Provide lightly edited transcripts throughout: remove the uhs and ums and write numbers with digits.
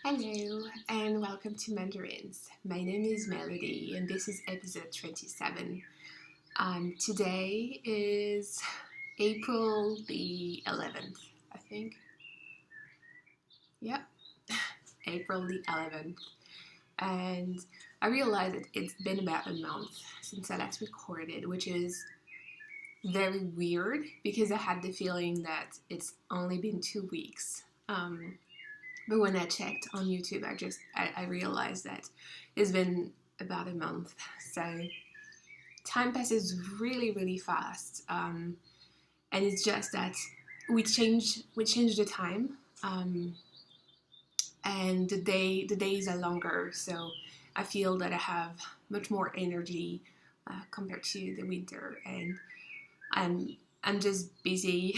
Hello and welcome to Mandarins. My name is Melody and this is episode 27. Today is April the 11th, I think. Yep, April the 11th. And I realized that it's been about a month since I last recorded, which is very weird because I had the feeling that it's only been 2 weeks. But when I checked on YouTube, I realized that it's been about a month. So time passes really fast, and it's just that we change the time, and the days are longer. So I feel that I have much more energy compared to the winter, and I'm just busy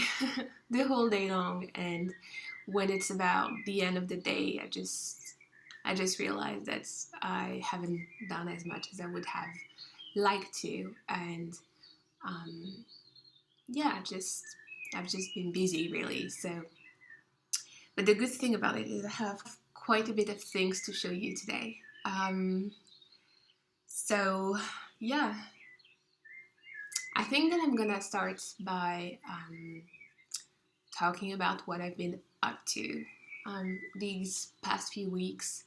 the whole day long. And when it's about the end of the day, I just realized that I haven't done as much as I would have liked to, and yeah, I've just been busy really. So, but the good thing about it is I have quite a bit of things to show you today. So yeah, I think that I'm gonna start by talking about what I've been up to these past few weeks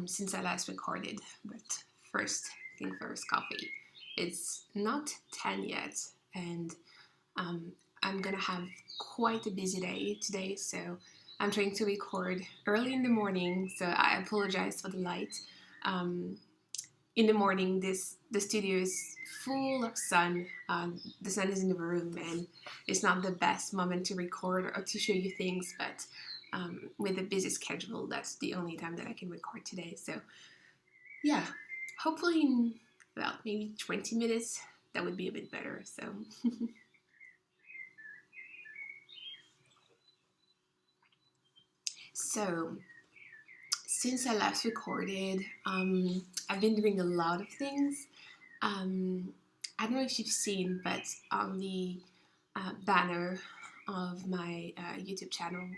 since I last recorded. But first thing first, coffee. It's not 10 yet, and I'm gonna have quite a busy day today, so I'm trying to record early in the morning, so I apologize for the light. In the morning, the studio is full of sun. The sun is in the room, and it's not the best moment to record or to show you things, but with a busy schedule, that's the only time that I can record today. So yeah, hopefully in about maybe 20 minutes, that would be a bit better. So so since I last recorded, I've been doing a lot of things. I don't know if you've seen, but on the banner of my YouTube channel,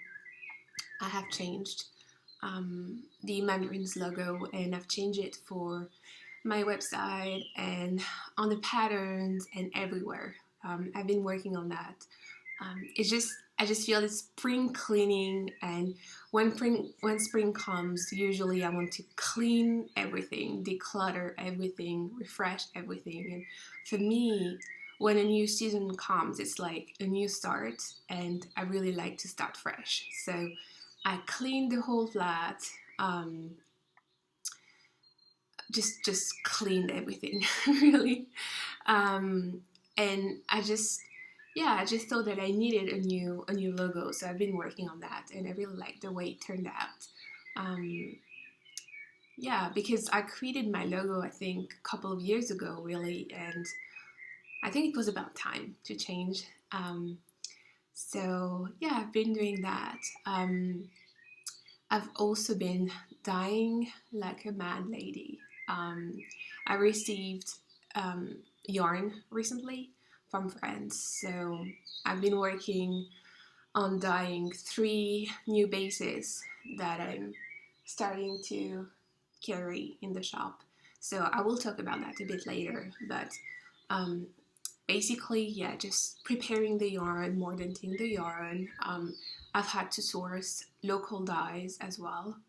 I have changed the Mandarins logo, and I've changed it for my website and on the patterns and everywhere. I've been working on that. I just feel it's spring cleaning, and when spring comes, usually I want to clean everything, declutter everything, refresh everything. And for me, when a new season comes, it's like a new start, and I really like to start fresh. So I cleaned the whole flat, just cleaned everything really, and I just thought that I needed a new logo, so I've been working on that, and I really like the way it turned out. Because I created my logo I think a couple of years ago really, and I think it was about time to change. So yeah, I've been doing that. I've also been dyeing like a mad lady. I received yarn recently from friends, so I've been working on dyeing 3 new bases that I'm starting to carry in the shop. So I will talk about that a bit later, but basically, yeah, just preparing the yarn, mordanting the yarn. I've had to source local dyes as well,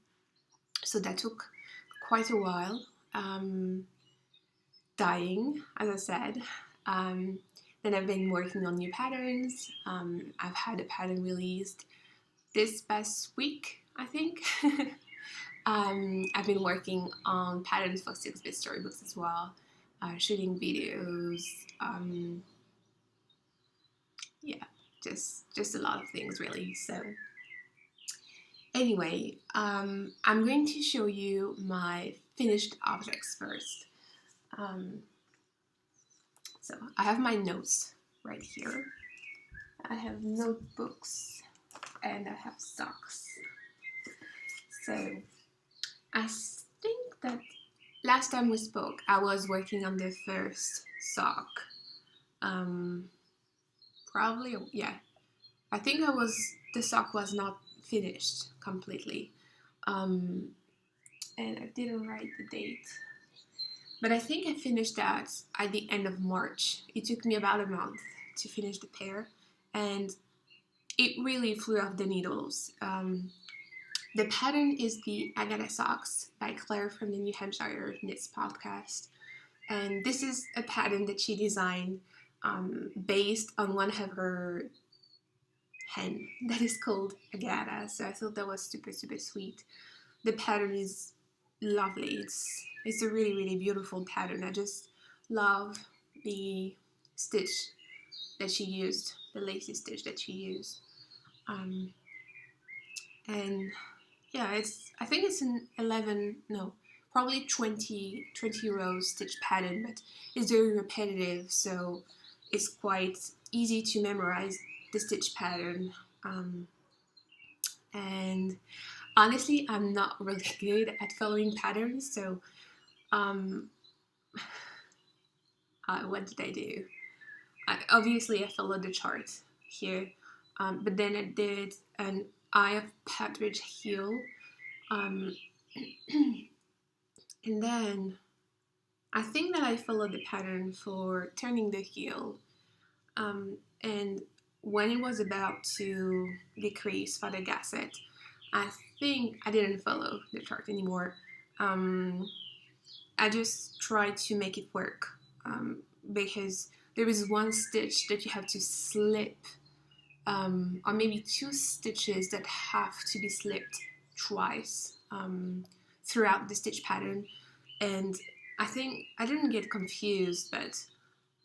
so that took quite a while. Dyeing, as I said. Then I've been working on new patterns. I've had a pattern released this past week, I think. I've been working on patterns for 6-bit storybooks as well, shooting videos. Yeah, just a lot of things really. So anyway, I'm going to show you my finished objects first. So I have my notes right here. I have notebooks and I have socks. So I think that last time we spoke, I was working on the first sock. Probably, yeah. I think the sock was not finished completely. and I didn't write the date. But I think I finished that at the end of March. It took me about a month to finish the pair, and it really flew off the needles. The pattern is the Agata Socks by Claire from the New Hampshire Knits podcast. And this is a pattern that she designed based on one of her hen that is called Agata. So I thought that was super, super sweet. The pattern is lovely. It's a really, really beautiful pattern. I just love the stitch that she used, the lacy stitch that she used. And yeah, I think it's an 11, no, probably 20 row stitch pattern, but it's very repetitive, so it's quite easy to memorize the stitch pattern. And honestly, I'm not really good at following patterns, so what did I do? Obviously, I followed the chart here, but then I did an eye of partridge heel, and then I think that I followed the pattern for turning the heel, and when it was about to decrease for the gasset, I think I didn't follow the chart anymore. I just tried to make it work, because there is one stitch that you have to slip, or maybe 2 stitches that have to be slipped twice throughout the stitch pattern, and I think I didn't get confused, but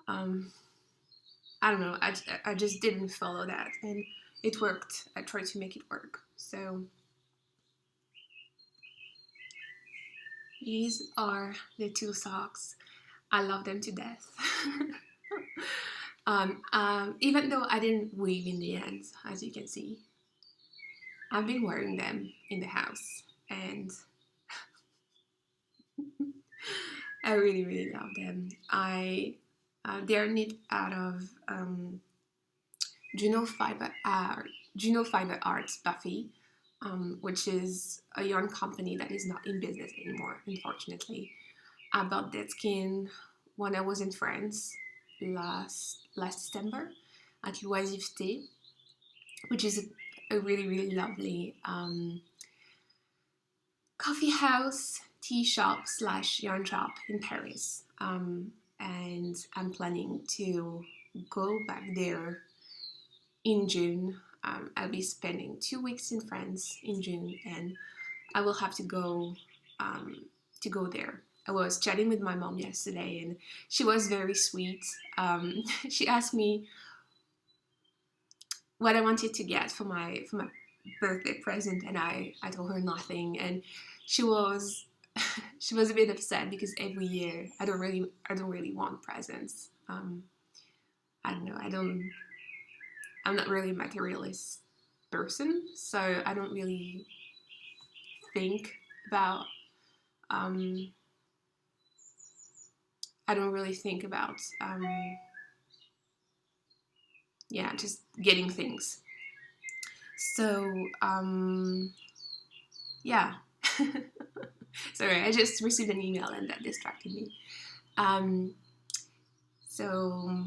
I don't know, I just didn't follow that, and it worked. I tried to make it work. So these are the 2 socks. I love them to death. Even though I didn't weave in the end, as you can see, I've been wearing them in the house, and I really, really love them. They're knit out of Juno Fiber Arts Buffy, which is a yarn company that is not in business anymore, unfortunately. I bought that skin when I was in France last December at Loisivete, which is a really, really lovely coffee house, tea shop / yarn shop in Paris. And I'm planning to go back there in June. I'll be spending 2 weeks in France in June, and I will have to go there. I was chatting with my mom yesterday, and she was very sweet. She asked me what I wanted to get for my birthday present, and I told her nothing, and she was she was a bit upset because every year I don't really want presents. I don't know. I'm not really a materialist person, so I don't really think about. I don't really think about. Just getting things. So yeah. Sorry, I just received an email and that distracted me. So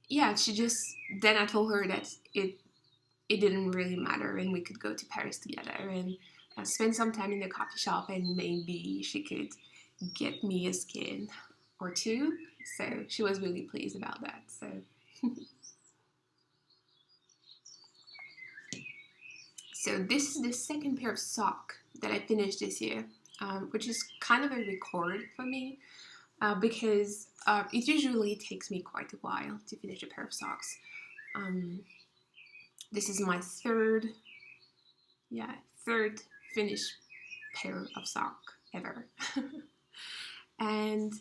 yeah, then I told her that it didn't really matter and we could go to Paris together and spend some time in the coffee shop, and maybe she could get me a skin or 2. So she was really pleased about that. So so this is the second pair of sock that I finished this year, which is kind of a record for me, because it usually takes me quite a while to finish a pair of socks. This is my third finished pair of sock ever. And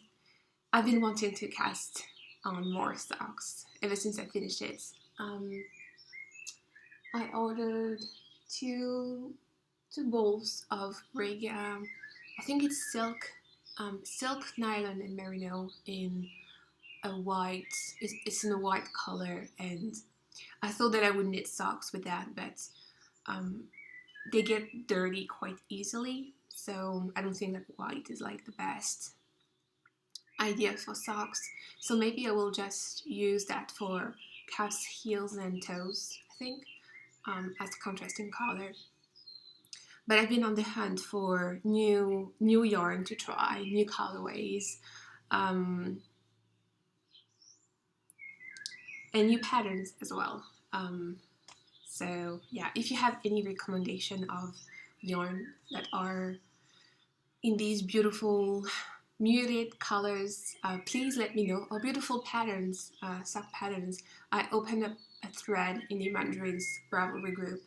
I've been wanting to cast on more socks ever since I finished it. I ordered two bowls of rig. I think it's silk, nylon, and merino in a white. It's in a white color, and I thought that I would knit socks with that, but they get dirty quite easily. So I don't think that white is like the best idea for socks. So maybe I will just use that for calves, heels, and toes, I think, as a contrasting color. But I've been on the hunt for new yarn to try, new colorways, um, and new patterns as well. So yeah, if you have any recommendation of yarn that are in these beautiful muted colors, please let me know. Or beautiful patterns, sock patterns. I opened up a thread in the Mandarin's Ravelry group.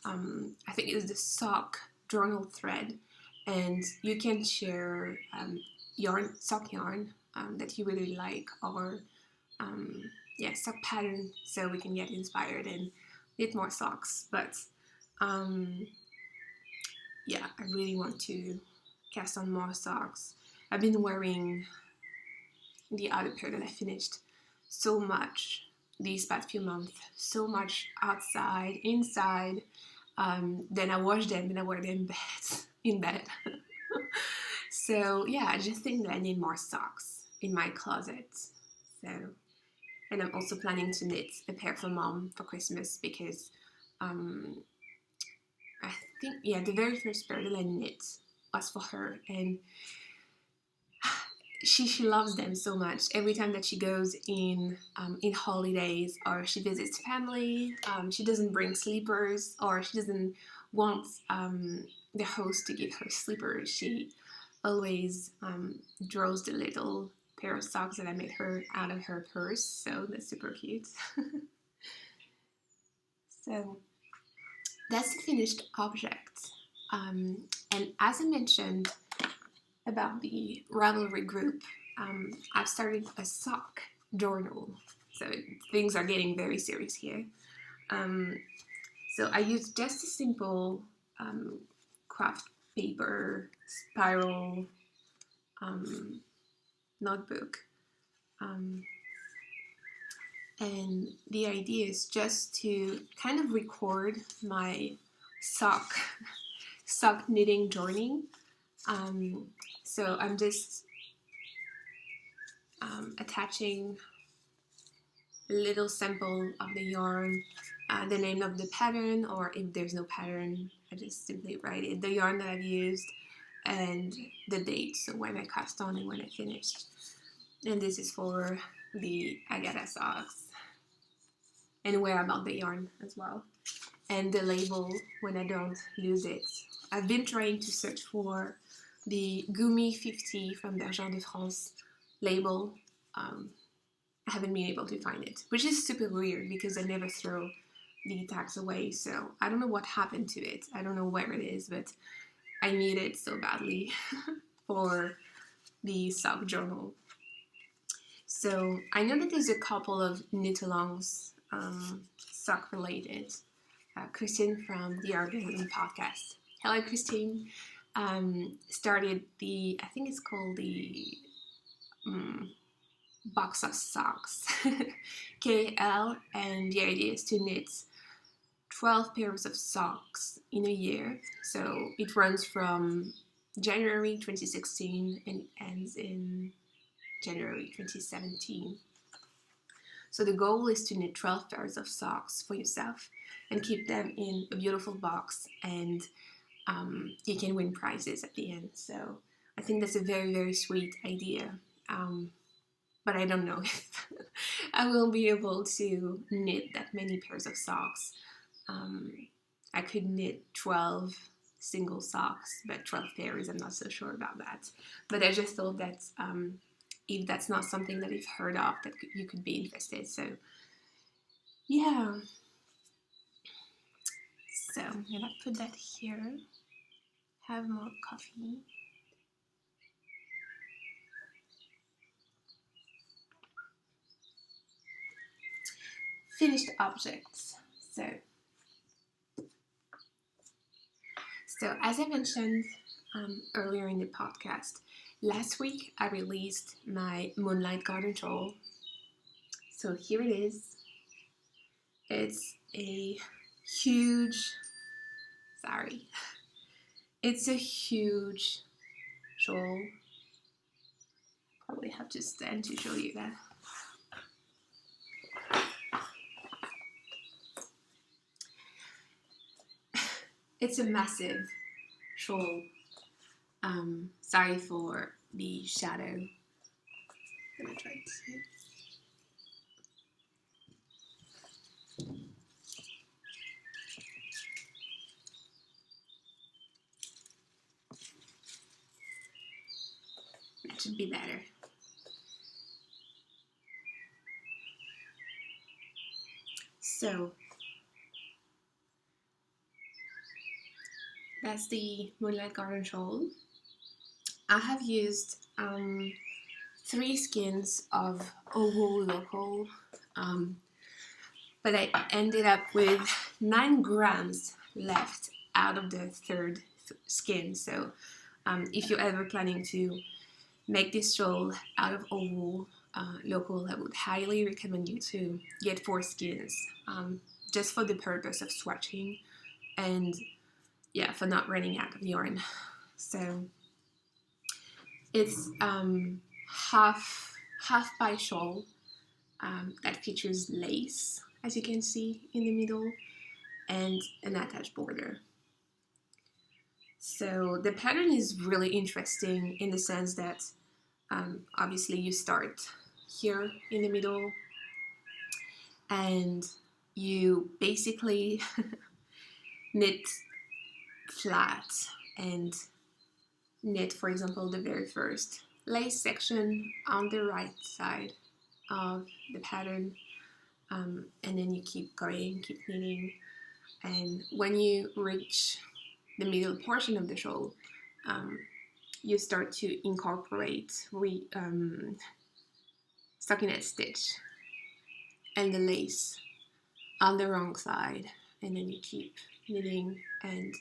I think it's the sock journal thread, and you can share sock yarn that you really like, or sock pattern, so we can get inspired and knit more socks. But yeah, I really want to cast on more socks. I've been wearing the other pair that I finished so much these past few months, so much outside, inside. Then I wash them and I wear them in bed. So yeah, I just think that I need more socks in my closet. So, and I'm also planning to knit a pair for Mom for Christmas, because I think, yeah, the very first pair that I knit was for her, and she loves them so much. Every time that she goes in holidays, or she visits family, she doesn't bring sleepers, or she doesn't want the host to give her sleepers. She always draws the little pair of socks that I made her out of her purse, so that's super cute. So that's the finished object. And as I mentioned about the Ravelry group, I've started a sock journal. So things are getting very serious here. So I used just a simple craft paper spiral notebook. And the idea is just to kind of record my sock knitting journey. So I'm just attaching a little sample of the yarn, the name of the pattern, or if there's no pattern, I just simply write it, the yarn that I've used, and the date, so when I cast on and when I finished. And this is for the Agata socks, and where about the yarn as well, and the label when I don't lose it. I've been trying to search for the Gumi 50 from Bergère de France label. I haven't been able to find it, which is super weird because I never throw the tags away, so I don't know what happened to it. I don't know where it is, but I need it so badly for the sock journal. So I know that there's a couple of knit-alongs, sock related. Christine from the Herringbone podcast. Hello, Christine. Started the, I think it's called the Box of Socks, KL, and the idea is to knit 12 pairs of socks in a year. So it runs from January 2016 and ends in January 2017. So the goal is to knit 12 pairs of socks for yourself and keep them in a beautiful box, and you can win prizes at the end. So I think that's a very, very sweet idea. But I don't know if I will be able to knit that many pairs of socks. I could knit 12 single socks, but 12 pairs, I'm not so sure about that. But I just thought that if that's not something that you've heard of, that you could be interested. So yeah. So I'm gonna put that here. Have more coffee. Finished objects. So as I mentioned earlier in the podcast, last week I released my Moonlight Garden shawl. So here it is. It's a huge Sorry. It's a huge shawl. Probably have to stand to show you that. It's a massive shawl. Sorry for the shadow. I'm gonna try to see it. It should be better. So that's the Moonlight Garden shawl. I have used 3 skins of oval local, but I ended up with 9 grams left out of the 3rd skin. So if you're ever planning to make this shawl out of oval local, I would highly recommend you to get 4 skins, just for the purpose of swatching and yeah, for not running out of yarn. So it's half by shawl that features lace, as you can see in the middle, and an attached border. So the pattern is really interesting in the sense that obviously you start here in the middle and you basically knit flat and knit, for example, the very first lace section on the right side of the pattern, and then you keep going, keep knitting, and when you reach the middle portion of the shawl, you start to incorporate stockinette stitch and the lace on the wrong side, and then you keep knitting, and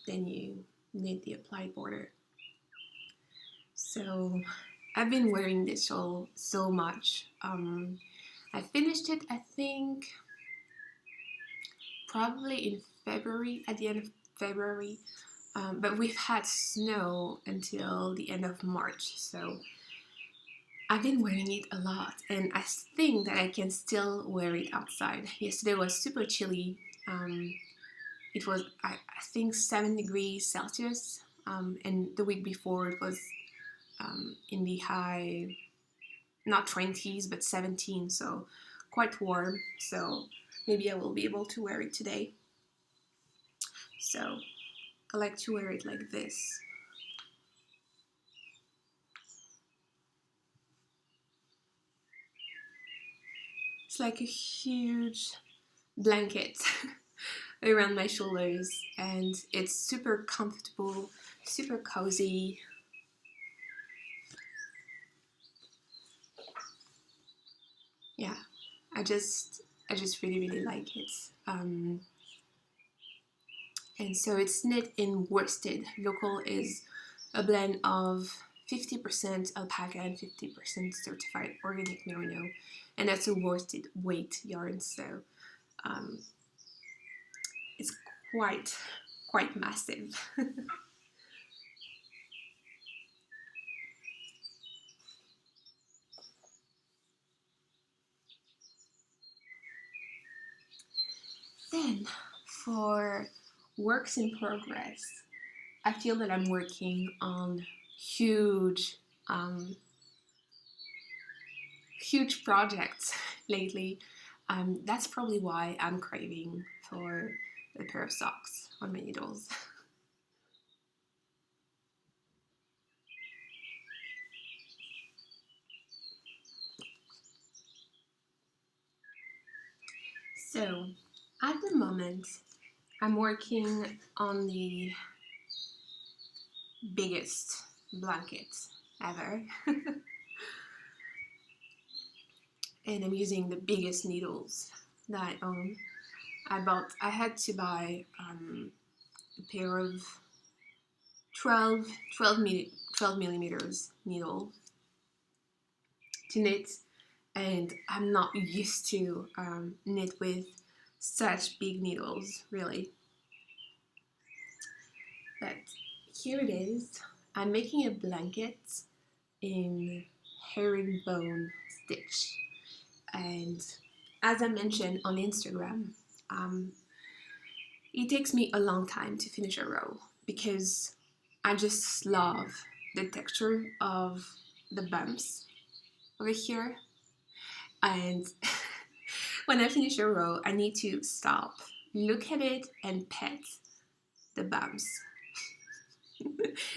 then you knit the applied border. So I've been wearing this shawl so much. I finished it, I think, probably in February, at the end of February, but we've had snow until the end of March, so I've been wearing it a lot, and I think that I can still wear it outside. Yesterday was super chilly. It was, I think, 7 degrees Celsius, and the week before it was in the high, not 20s, but 17, so quite warm. So maybe I will be able to wear it today. So I like to wear it like this. It's like a huge blanket around my shoulders, and it's super comfortable, super cozy. Yeah, I just really like it. And so it's knit in worsted. Local is a blend of 50% alpaca and 50% certified organic merino, and that's a worsted weight yarn, so it's quite massive. Then for works in progress, I feel that I'm working on huge projects lately. That's probably why I'm craving for a pair of socks on my needles. So at the moment, I'm working on the biggest blanket ever. And I'm using the biggest needles that I own. I had to buy a pair of 12 millimeters needle to knit, and I'm not used to knit with such big needles, really. But here it is. I'm making a blanket in herringbone stitch, and as I mentioned on Instagram, um, it takes me a long time to finish a row because I just love the texture of the bumps over here. And when I finish a row, I need to stop, look at it, and pet the bumps.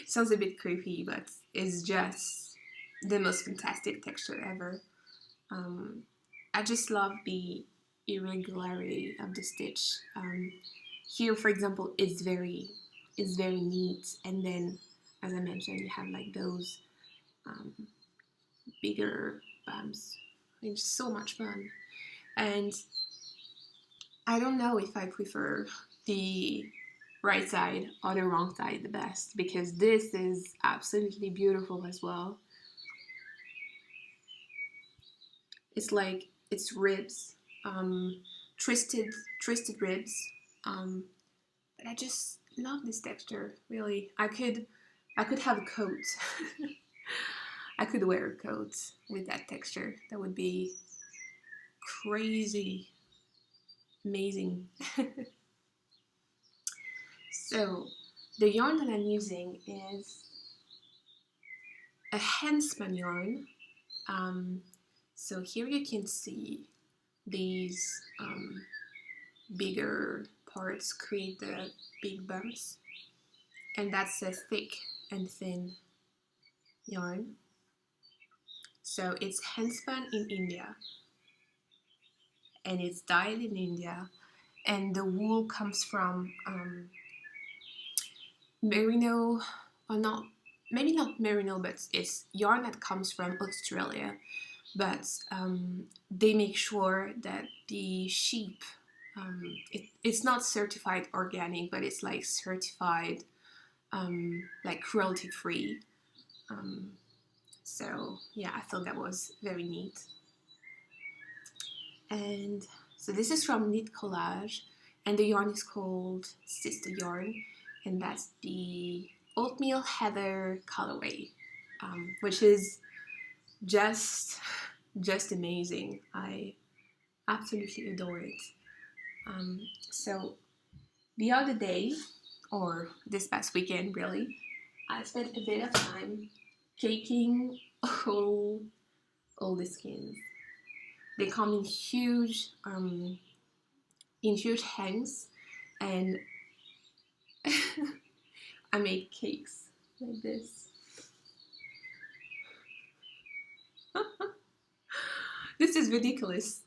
Sounds a bit creepy, but it's just the most fantastic texture ever. I just love the irregularity of the stitch. Here, for example, it's very neat, and then, as I mentioned, you have like those bigger bumps. It's so much fun, and I don't know if I prefer the right side or the wrong side the best, because this is absolutely beautiful as well. It's like it's ribs, twisted ribs. But I just love this texture. Really, I could have a coat. I could wear a coat with that texture. That would be crazy, amazing. So the yarn that I'm using is a handspun yarn. So here you can see these bigger parts create the big bumps, and that's a thick and thin yarn. So it's handspun in India, and it's dyed in India, and the wool comes from merino, or not, maybe not merino, but it's yarn that comes from Australia. But they make sure that the sheep, it's not certified organic, but it's like certified like cruelty free. So yeah, I thought that was very neat. And so this is from Knit Collage, and the yarn is called Sister Yarn, and that's the oatmeal heather colorway, which is just amazing. I absolutely adore it. So the other day, or this past weekend really, I spent a bit of time caking all the skins. They come in huge hands, and I made cakes like this. This is ridiculous.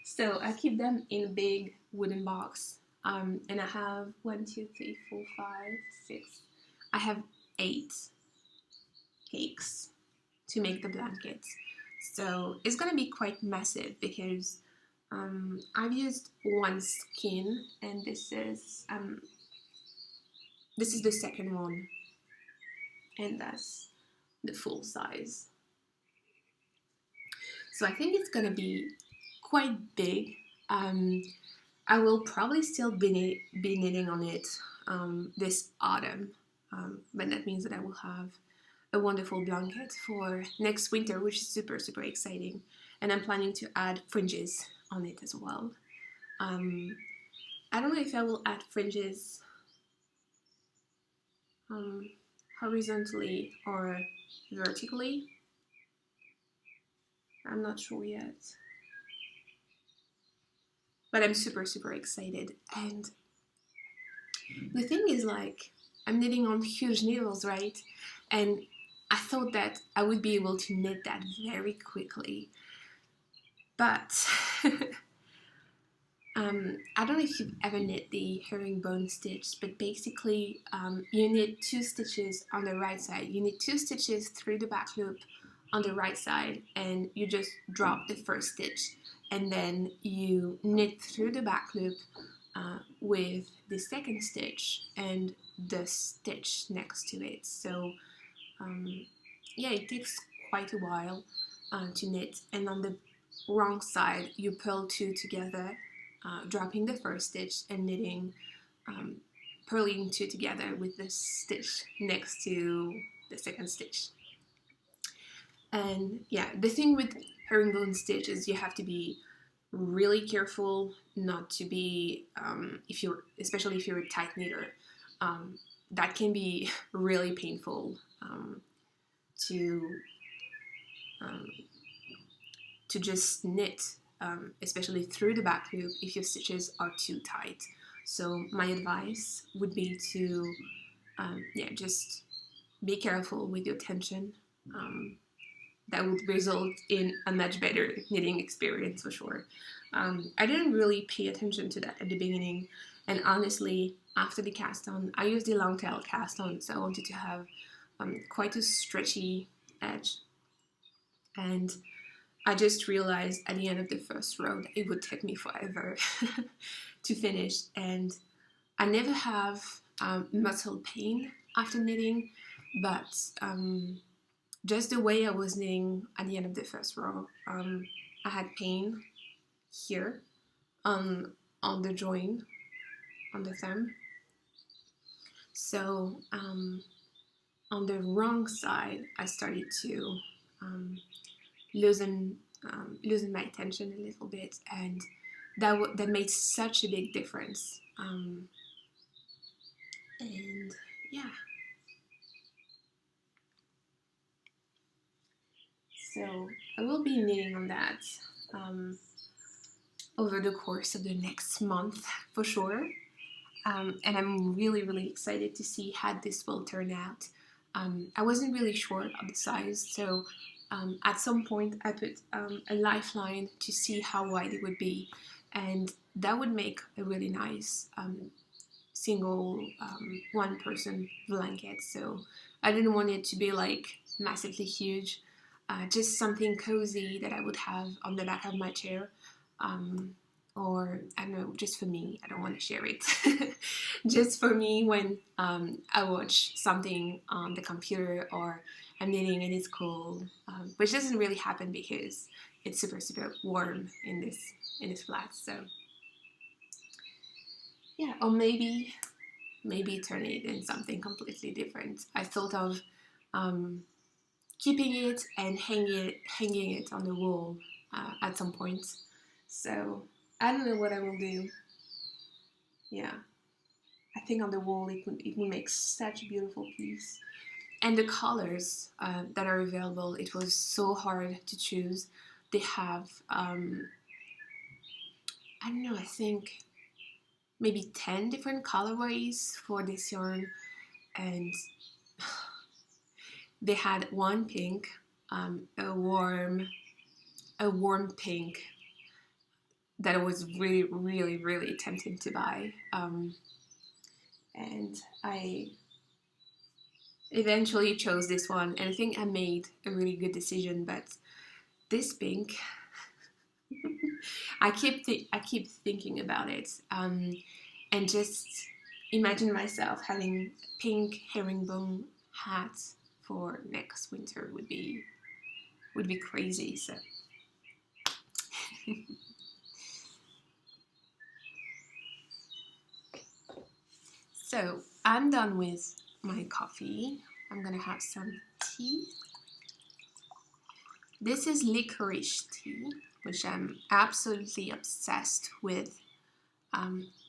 So I keep them in a big wooden box, and I have 1, 2, 3, 4, 5, 6. I have 8 cakes to make the blankets. So it's gonna be quite massive because I've used one skin, and this is the second one, and that's the full size. So I think it's gonna be quite big. I will probably still be knitting on it this autumn, but that means that I will have a wonderful blanket for next winter, which is super exciting. And I'm planning to add fringes on it as well. I don't know if I will add fringes horizontally or vertically. I'm not sure yet. But I'm super excited. And the thing is, like, I'm knitting on huge needles, right? And I thought that I would be able to knit that very quickly. But I don't know if you've ever knit the herringbone stitch, but basically you knit 2 stitches on the right side. You knit 2 stitches through the back loop on the right side, and you just drop the first stitch, and then you knit through the back loop with the second stitch and the stitch next to it. So yeah, it takes quite a while to knit. And on the wrong side, you purl 2 together, dropping the first stitch and knitting purling two together with the stitch next to the second stitch. And yeah, the thing with herringbone stitch is you have to be really careful not to be, especially if you're a tight knitter, that can be really painful to just knit, especially through the back loop if your stitches are too tight. So my advice would be to just be careful with your tension. That would result in a much better knitting experience for sure. I didn't really pay attention to that at the beginning, and honestly, after the cast on, I used the long tail cast on, so I wanted to have quite a stretchy edge, and I just realized at the end of the first row that it would take me forever to finish, and I never have muscle pain after knitting, but just the way I was knitting at the end of the first row, I had pain here on the joint, on the thumb. So on the wrong side, I started to loosen my tension a little bit, and that made such a big difference. And yeah. So I will be knitting on that over the course of the next month for sure. And I'm really, really excited to see how this will turn out. I wasn't really sure of the size, so at some point I put a lifeline to see how wide it would be, and that would make a really nice single one-person blanket. So I didn't want it to be like massively huge. Just something cozy that I would have on the back of my chair, or I don't know, just for me. I don't want to share it. Just for me when I watch something on the computer or I'm knitting and it's cold, which doesn't really happen because it's super, super warm in this flat. So yeah, or maybe turn it in something completely different. I thought of keeping it and hanging it on the wall at some point. So I don't know what I will do. Yeah, I think on the wall it would make such a beautiful piece. And the colors that are available, it was so hard to choose. They have I don't know, I think maybe 10 different colorways for this yarn, and they had one pink, a warm pink that I was really, really, really tempted to buy, and I eventually chose this one, and I think I made a really good decision. But this pink, I keep thinking about it, and just imagine myself having a pink herringbone hat for next winter would be crazy. So so I'm done with my coffee. I'm gonna have some tea. This is licorice tea, which I'm absolutely obsessed with.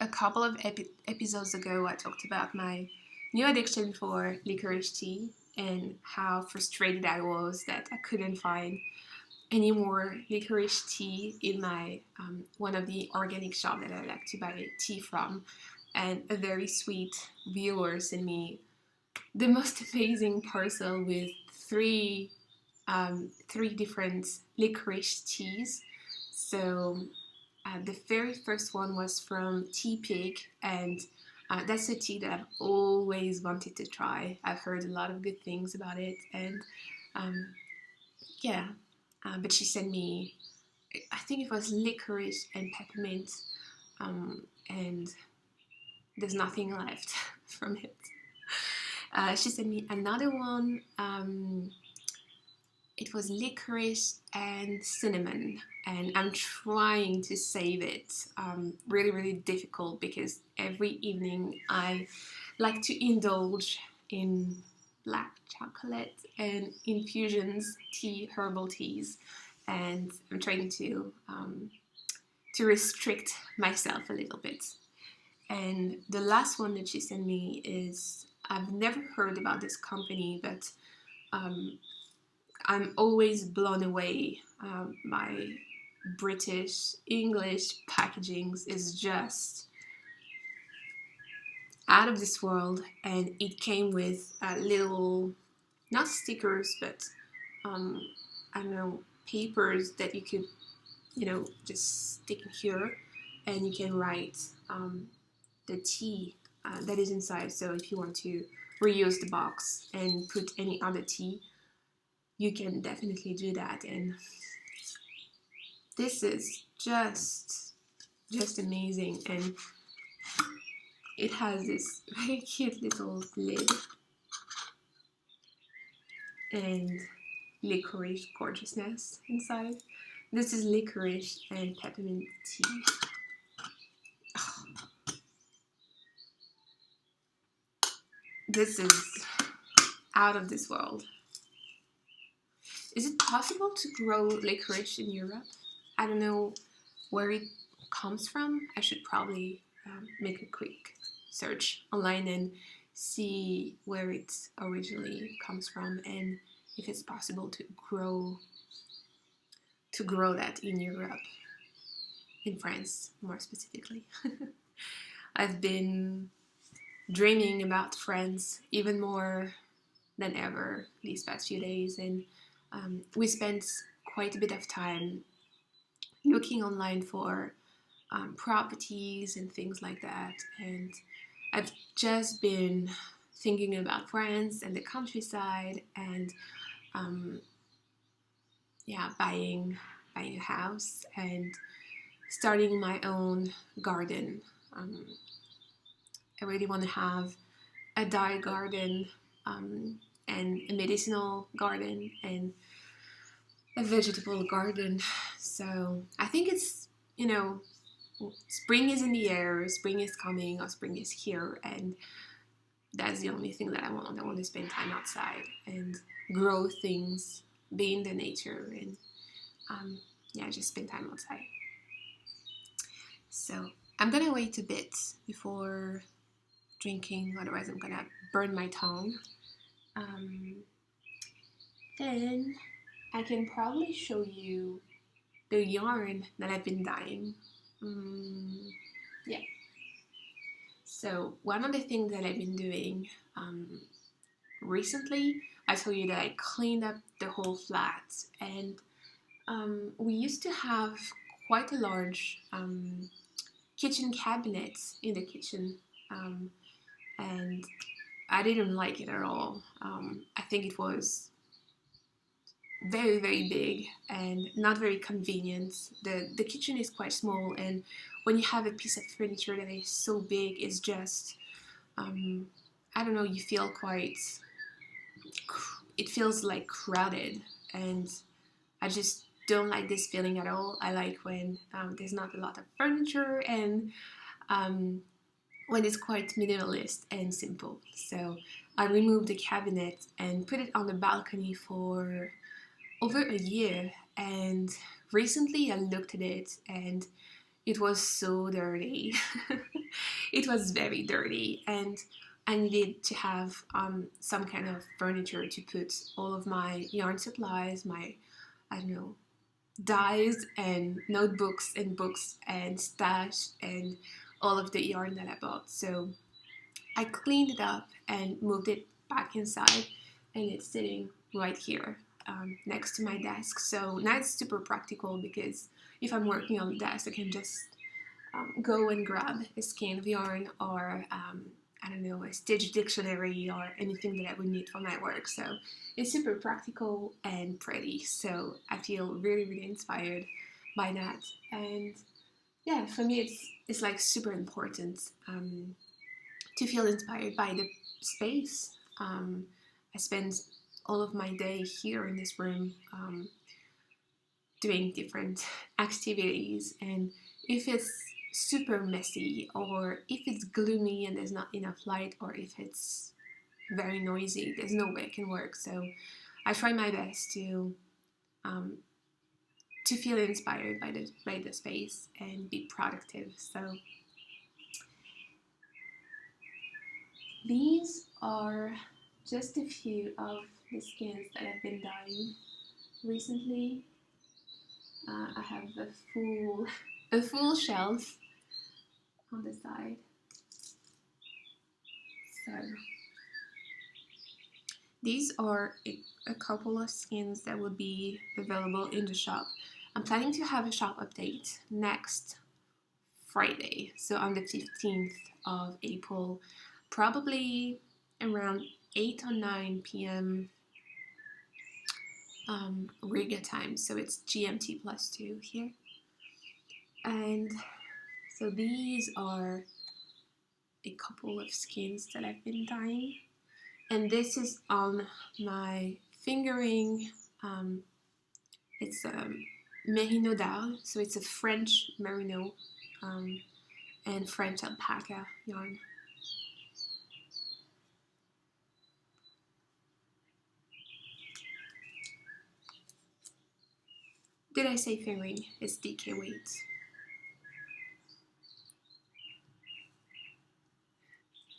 A couple of episodes ago, I talked about my new addiction for licorice tea and how frustrated I was that I couldn't find any more licorice tea in my one of the organic shops that I like to buy tea from. And a very sweet viewer sent me the most amazing parcel with three different licorice teas. So the very first one was from Tea Pig, and that's a tea that I've always wanted to try. I've heard a lot of good things about it, and but she sent me, I think it was licorice and peppermint, and there's nothing left from it. She sent me another one. it was licorice and cinnamon, and I'm trying to save it. Really, really difficult because every evening I like to indulge in black chocolate and infusions, tea, herbal teas, and I'm trying to restrict myself a little bit. And the last one that she sent me is, I've never heard about this company, but I'm always blown away by British English packagings. Is just out of this world, and it came with little, not stickers, but I don't know, papers that you could, just stick in here, and you can write the tea that is inside. So if you want to reuse the box and put any other tea, you can definitely do that. And this is just amazing. And it has this very cute little lid and licorice gorgeousness inside. This is licorice and peppermint tea. Oh, this is out of this world. Is it possible to grow licorice in Europe? I don't know where it comes from. I should probably make a quick search online and see where it originally comes from, and if it's possible to grow that in Europe, in France more specifically. I've been dreaming about France even more than ever these past few days, and we spent quite a bit of time looking online for properties and things like that. And I've just been thinking about France and the countryside, and buying a house and starting my own garden. I really want to have a dye garden, and a medicinal garden, and a vegetable garden. So I think it's, spring is in the air, spring is coming, or spring is here, and that's the only thing that I want. I want to spend time outside and grow things, be in the nature, and just spend time outside. So I'm gonna wait a bit before drinking, otherwise I'm gonna burn my tongue. Then I can probably show you the yarn that I've been dyeing. So one of the things that I've been doing recently, I told you that I cleaned up the whole flat, and we used to have quite a large kitchen cabinet in the kitchen, and I didn't like it at all. I think it was very, very big and not very convenient. The kitchen is quite small, and when you have a piece of furniture that is so big, it's just I don't know, you feel it feels like crowded, and I just don't like this feeling at all. I like when there's not a lot of furniture, and when it's quite minimalist and simple. So I removed the cabinet and put it on the balcony for over a year, and recently I looked at it and it was so dirty. It was very dirty, and I needed to have some kind of furniture to put all of my yarn supplies, my, I don't know, dyes and notebooks and books and stash and all of the yarn that I bought. So I cleaned it up and moved it back inside, and it's sitting right here next to my desk. So now it's super practical, because if I'm working on the desk, I can just go and grab a skein of yarn, or I don't know, a stitch dictionary, or anything that I would need for my work. So it's super practical and pretty. So I feel really, really inspired by that. And yeah, for me it's like super important to feel inspired by the space. I spend all of my day here in this room, doing different activities. And if it's super messy, or if it's gloomy and there's not enough light, or if it's very noisy, there's no way it can work. So I try my best to feel inspired by the space and be productive. So these are just a few of the skins that I've been dyeing recently. I have a full shelf on the side. So these are a couple of skins that will be available in the shop. I'm planning to have a shop update next Friday, so on the 15th of April, probably around 8 or 9 p.m. Riga time, so it's GMT +2 here. And so these are a couple of skins that I've been dyeing, and this is on my fingering. It's Merino d'Arles, so it's a French merino and French alpaca yarn. Did I say fingering? It's DK weight.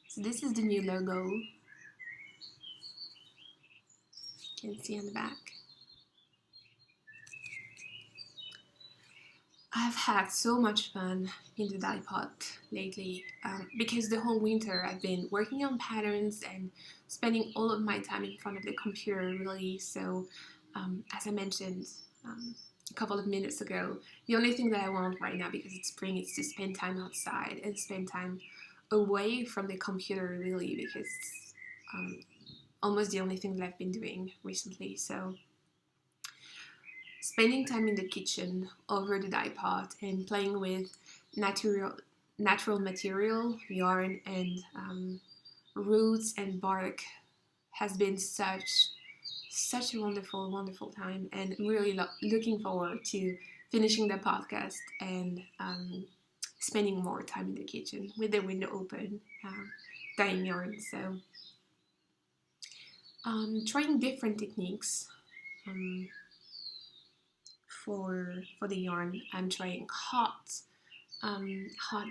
So this is the new logo. You can see on the back. I've had so much fun in the dye pot lately because the whole winter I've been working on patterns and spending all of my time in front of the computer, really. So as I mentioned a couple of minutes ago, the only thing that I want right now, because it's spring, is to spend time outside and spend time away from the computer, really, because it's almost the only thing that I've been doing recently. So spending time in the kitchen over the dye pot and playing with natural material, yarn, and roots and bark has been such a wonderful time, and I'm really looking forward to finishing the podcast and spending more time in the kitchen with the window open, dyeing yarn. So trying different techniques for the yarn. I'm trying hot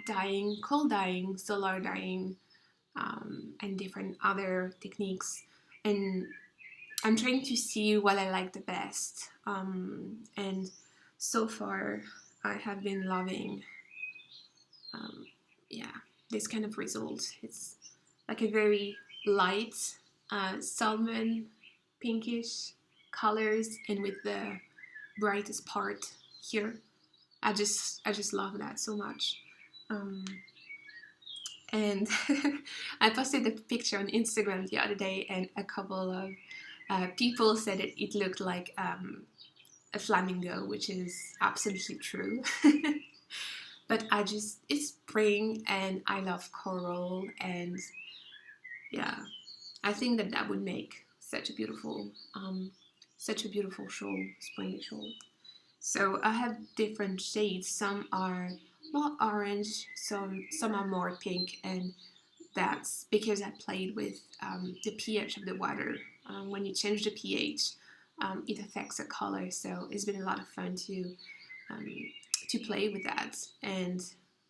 dyeing, cold dyeing, solar dyeing, and different other techniques, and I'm trying to see what I like the best, and so far I have been loving this kind of result. It's like a very light salmon pinkish colors, and with the brightest part here. I just love that so much. And I posted a picture on Instagram the other day, and a couple of people said it looked like a flamingo, which is absolutely true. But it's spring, and I love coral, and yeah, I think that would make such a beautiful shawl, spring shawl. So I have different shades. Some are more orange, some are more pink, and that's because I played with the pH of the water. When you change the pH, it affects the color. So it's been a lot of fun to play with that. And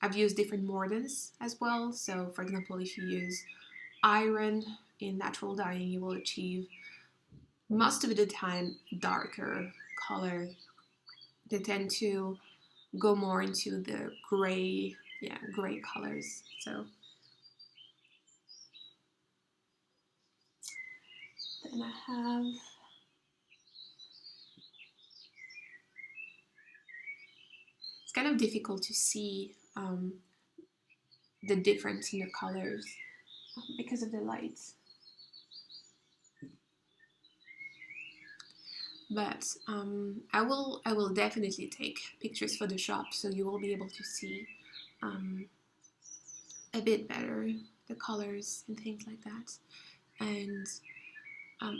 I've used different mordants as well. So for example, if you use iron in natural dyeing, you will achieve most of the time darker color. They tend to go more into the gray colors. So then I have it's kind of difficult to see the difference in the colors because of the light. But I will definitely take pictures for the shop, so you will be able to see a bit better the colors and things like that. And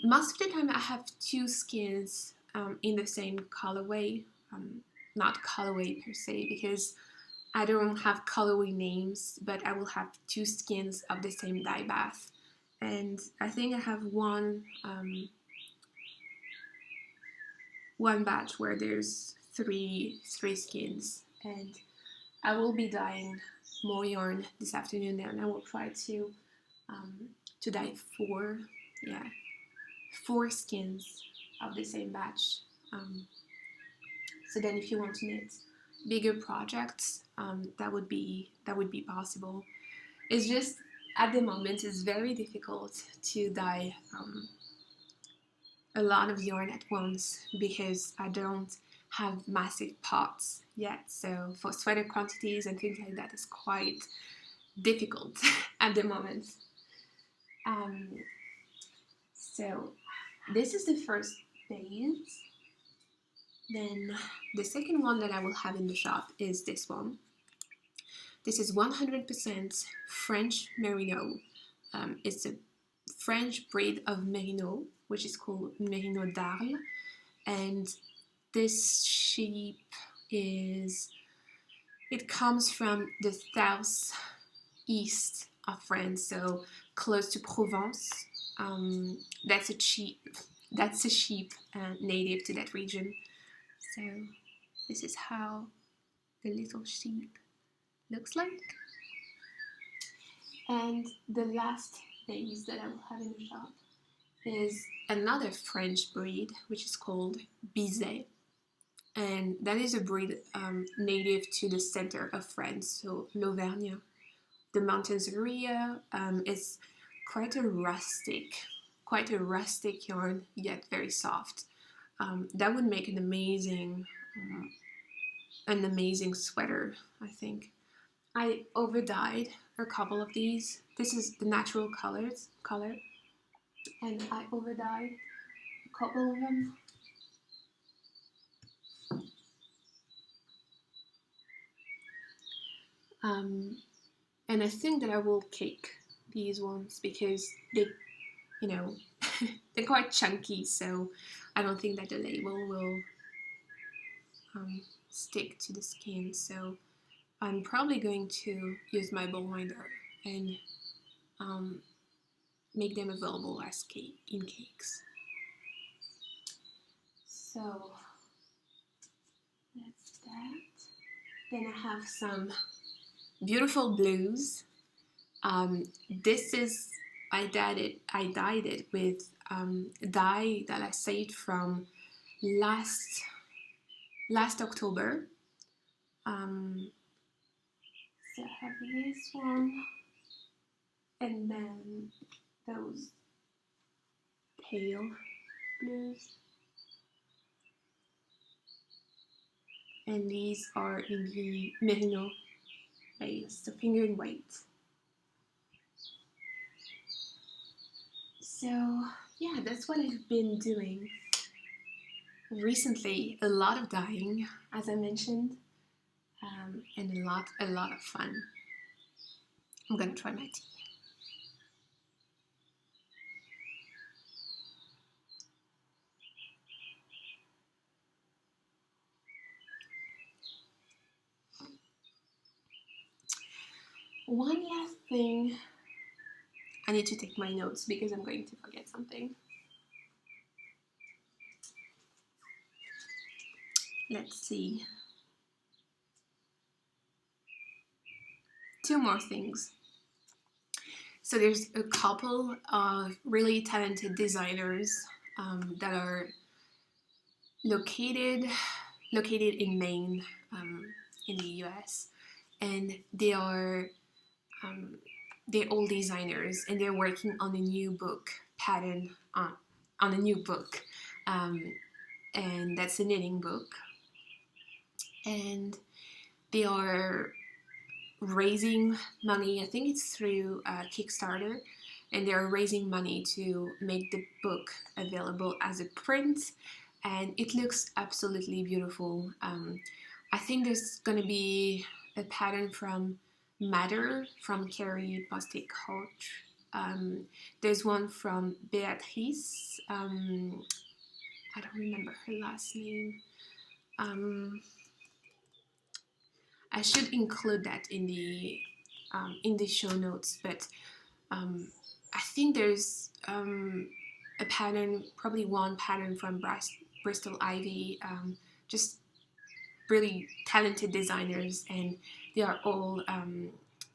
Most of the time I have two skins in the same colorway, not colorway per se, because I don't have colorway names, but I will have two skins of the same dye bath. And I think I have one batch where there's three skins, and I will be dyeing more yarn this afternoon, and I will try to dye four skins of the same batch. So then, if you want to knit bigger projects, that would be possible. It's just at the moment it's very difficult to dye a lot of yarn at once because I don't have massive pots yet. So for sweater quantities and things like that, it's quite difficult at the moment. So this is the first base. Then the second one that I will have in the shop is this one. This is 100% French Merino. It's a French breed of Merino, which is called Merino d'Arles. And this sheep it comes from the southeast of France, so close to Provence. That's a sheep native to that region. So this is how the little sheep looks like. And the last base that I will have in the shop is another French breed, which is called Bizet. And that is a breed native to the center of France, so l'Auvergne. The mountains area is quite a rustic yarn, yet very soft. That would make an amazing sweater, I think. I over-dyed a couple of these. This is the natural color, and I over-dyed a couple of them. And I think that I will cake these ones because they, they're quite chunky, so I don't think that the label will stick to the skin. So I'm probably going to use my ball winder and make them available as in cakes. So that's that. Then I have some beautiful blues. This is I dyed it with dye that I saved from last October. So I have this one, and then those pale blues, and these are in the merino base, so finger and weight. So yeah, that's what I've been doing recently. A lot of dyeing, as I mentioned, and a lot of fun. I'm gonna try my tea. One last thing. I need to take my notes because I'm going to forget something. Let's see. Two more things. So there's a couple of really talented designers that are located in Maine, in the US, and they're all designers, and they're working on a new book pattern on a new book, and that's a knitting book, and they are raising money. I think it's through Kickstarter, and they're raising money to make the book available as a print, and it looks absolutely beautiful. I think there's going to be a pattern from Matter from Carrie posdcast. There's one from Beatrice. I don't remember her last name. I should include that in the show notes, but I think there's a pattern, probably one pattern from Bristol Ivy, just really talented designers, and they are all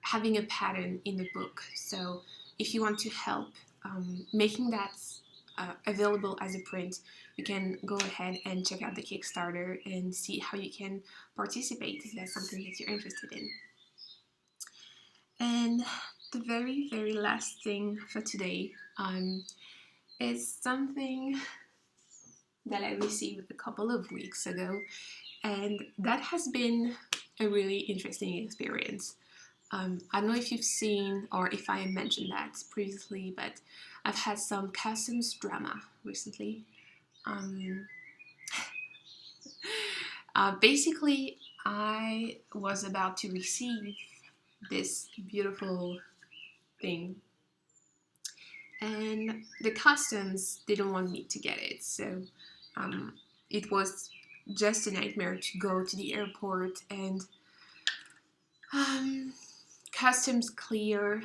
having a pattern in the book. So if you want to help making that available as a print, you can go ahead and check out the Kickstarter and see how you can participate if that's something that you're interested in. And the very, very last thing for today is something that I received a couple of weeks ago, and that has been a really interesting experience. I don't know if you've seen or if I mentioned that previously, but I've had some customs drama recently. Basically, I was about to receive this beautiful thing, and the customs didn't want me to get it, so it was just a nightmare to go to the airport and customs clear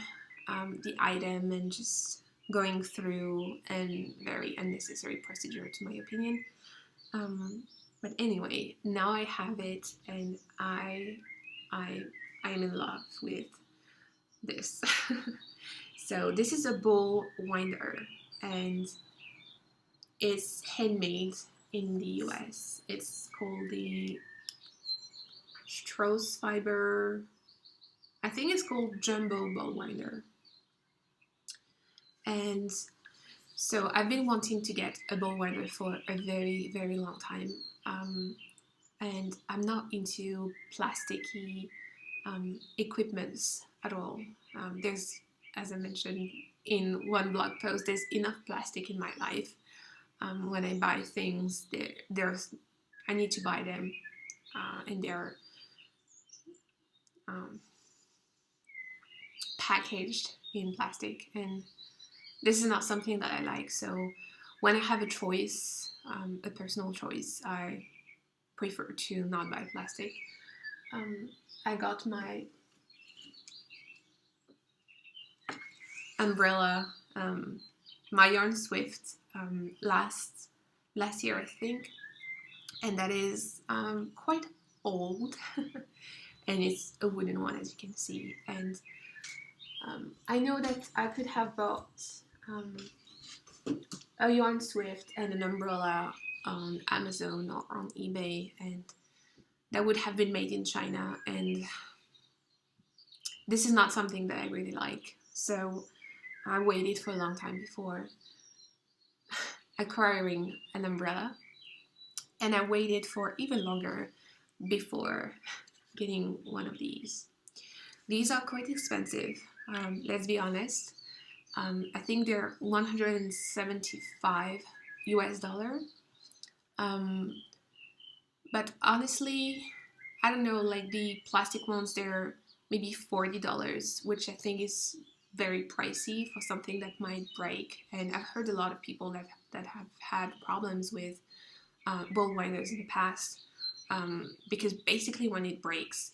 the item, and just going through a very unnecessary procedure, to my opinion. But anyway, now I have it, and I am in love with this. So this is a bowl winder, and it's handmade in the US. It's called the Strauss Fiber. I think it's called Jumbo Bowl Winder. And so I've been wanting to get a bowl winder for a very, very long time. And I'm not into plasticky equipments at all. There's, as I mentioned in one blog post, there's enough plastic in my life. When I buy things, I need to buy them, and they're packaged in plastic, and this is not something that I like. So when I have a choice, a personal choice, I prefer to not buy plastic. I got my umbrella, my Yarn Swift, last year, I think, and that is quite old, and it's a wooden one, as you can see. And I know that I could have bought a Yarn Swift and an umbrella on Amazon or on eBay, and that would have been made in China, and this is not something that I really like. So I waited for a long time before acquiring an umbrella, and I waited for even longer before getting one of these. These are quite expensive, let's be honest. I think they're $175 US. But honestly, I don't know, like the plastic ones, they're maybe $40, which I think is very pricey for something that might break. And I've heard a lot of people that have had problems with bowl winders in the past, because basically when it breaks,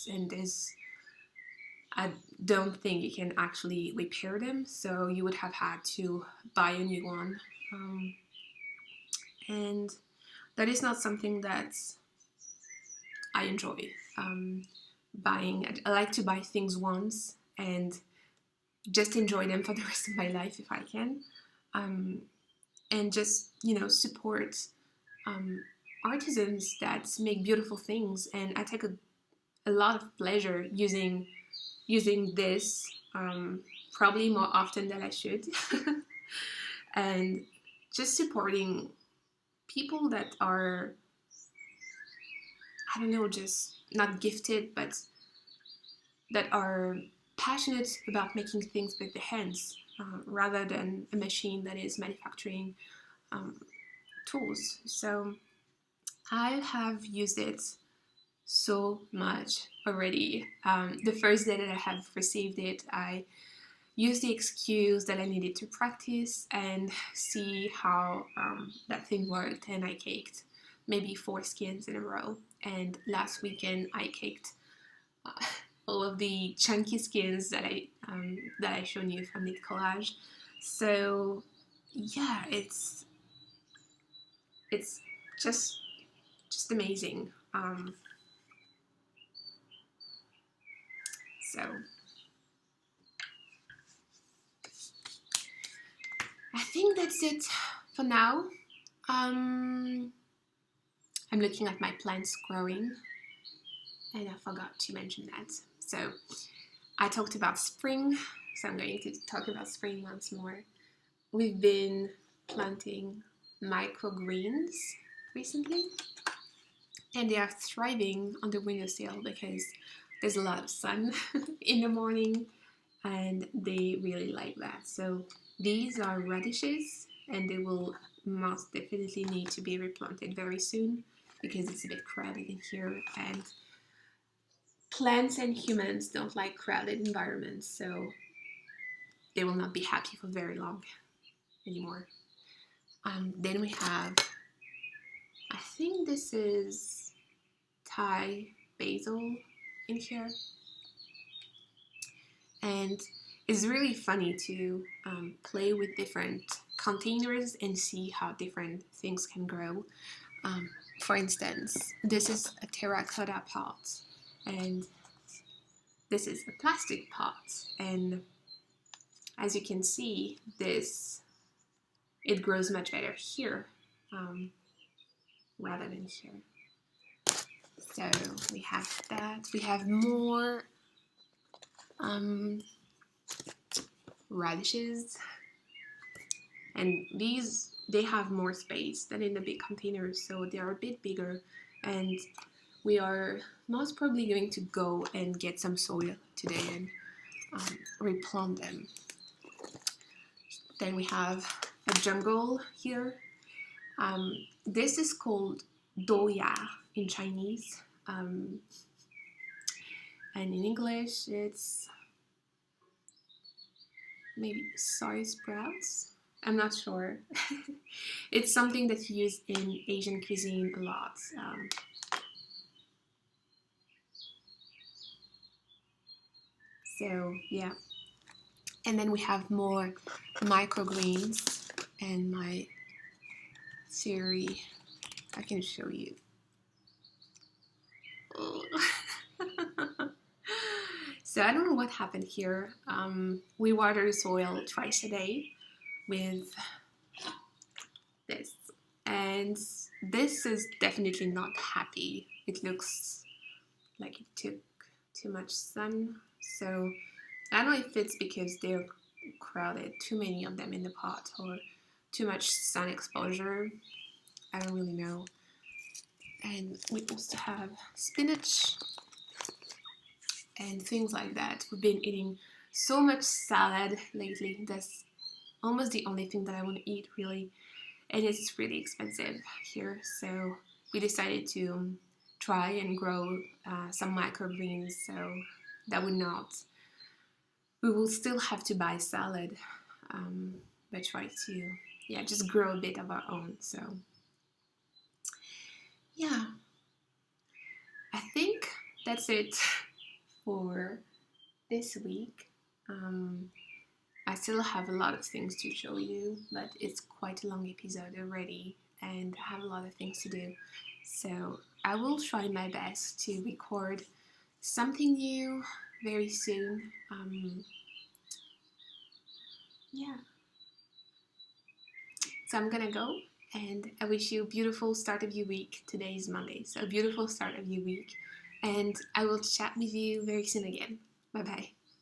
and I don't think you can actually repair them, so you would have had to buy a new one. And that is not something that I enjoy buying. I like to buy things once and just enjoy them for the rest of my life if I can, and just, support artisans that make beautiful things. And I take a lot of pleasure using this, probably more often than I should, and just supporting people that are, I don't know, just not gifted, but that are passionate about making things with their hands, rather than a machine that is manufacturing tools. So I have used it so much already. The first day that I have received it, I use the excuse that I needed to practice and see how that thing worked, and I caked maybe 4 skins in a row. And last weekend I caked all of the chunky skins that I shown you from Knit Collage. So yeah, it's just amazing. So I think that's it for now. I'm looking at my plants growing, and I forgot to mention that. So I talked about spring, so I'm going to talk about spring once more. We've been planting microgreens recently, and they are thriving on the windowsill because there's a lot of sun in the morning, and they really like that. So these are radishes, and they will most definitely need to be replanted very soon because it's a bit crowded in here, and plants and humans don't like crowded environments, so they will not be happy for very long anymore. Then we have, I think this is Thai basil in here, and it's really funny to play with different containers and see how different things can grow. For instance, this is a terracotta pot, and this is a plastic pot, and as you can see, it grows much better here rather than here. So we have that. We have more radishes, and they have more space than in the big containers, so they are a bit bigger, and we are most probably going to go and get some soil today and replant them. Then we have a jungle here. This is called doya in Chinese, and in English it's maybe soy sprouts. I'm not sure. It's something that's used in Asian cuisine a lot. So yeah, and then we have more microgreens, and my theory, I can show you. Oh. So I don't know what happened here. We water the soil twice a day with this, and this is definitely not happy. It looks like it took too much sun, so I don't know if it's because they're crowded, too many of them in the pot, or too much sun exposure. I don't really know. And we also have spinach and things like that. We've been eating so much salad lately. That's almost the only thing that I want to eat, really, and it's really expensive here, so we decided to try and grow some microgreens, so that we will still have to buy salad, but try to just grow a bit of our own. So yeah, I think that's it for this week. I still have a lot of things to show you, but it's quite a long episode already, and I have a lot of things to do. So I will try my best to record something new very soon. Yeah. So I'm gonna go, and I wish you a beautiful start of your week. Today is Monday, so a beautiful start of your week, and I will chat with you very soon again. Bye bye.